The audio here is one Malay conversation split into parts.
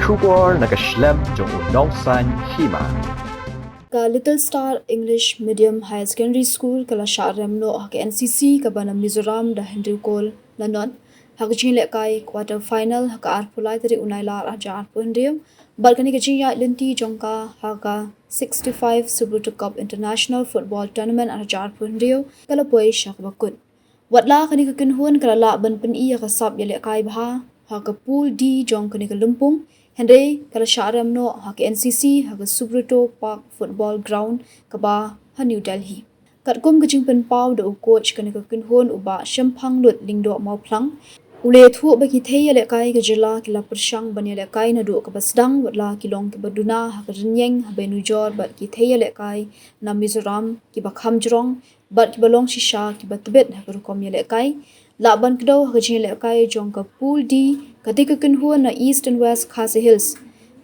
Shubor nakaslem jong unong san Hima. Ka Little Star English Medium Higher Secondary School kala Shah remno ke NCC ka bana Mizoram da Hindu Kol lanon hakjin le kai quarter final ka arpulai tari unaila raja arpundium balkani ka Jingïaid Lynti jongka haka 65 Subroto Cup International Football Tournament raja arpundium kala poi shak bakun watla kani ka kinhuan kala la ban pen iya ka sab yele kai bha haka pool D jong kani ka lumpung Henry kala Sharam no hak NCC hak Subroto Park Football Ground kaba ha New Delhi. Kat kum kajing pen pau da coach kani ka kinhon uba shempang lut lingdo mau plang. Ule thu bagi thei le kai ka jila kila persyang bani le kai na do ka basdang watla kilong ke baduna hak renyeng ha benu jor bat ki thei le kai na Mizoram ki ba khamjrong bat ki balong shisha ki batbet hak rukom le kai. Laban kdo hajin le kai jong ka pool D ketika kenhuan na East and West Khasi Hills.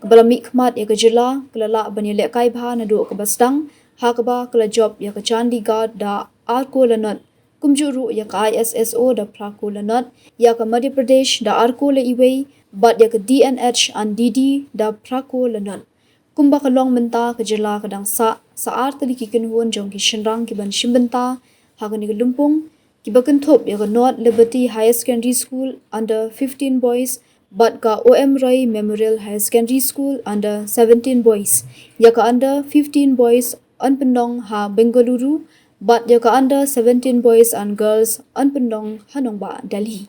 Kebala mikmat ya kejela kelala bani le kai bha na do ke basdang hakba kela job ya ke Chandigarh da arko lanat kumjuru ya ke ISSO da prako lanat ya ke Madhya Pradesh da arko le iwei bat ya ke DNH and DD da prako lanat. Kumba kalong menta kejela kadang saar tali ki kenhuan jong ki shenrang ki ban shimbenta hakani ke lumpung Kibakan top ya North Liberty Higher Secondary School under 15 boys but ka OM Roy Memorial Higher Secondary School under 17 boys ya ka under 15 boys Anpendong ha Bengaluru but ya ka under 17 boys and girls Anpendong Hanongba Delhi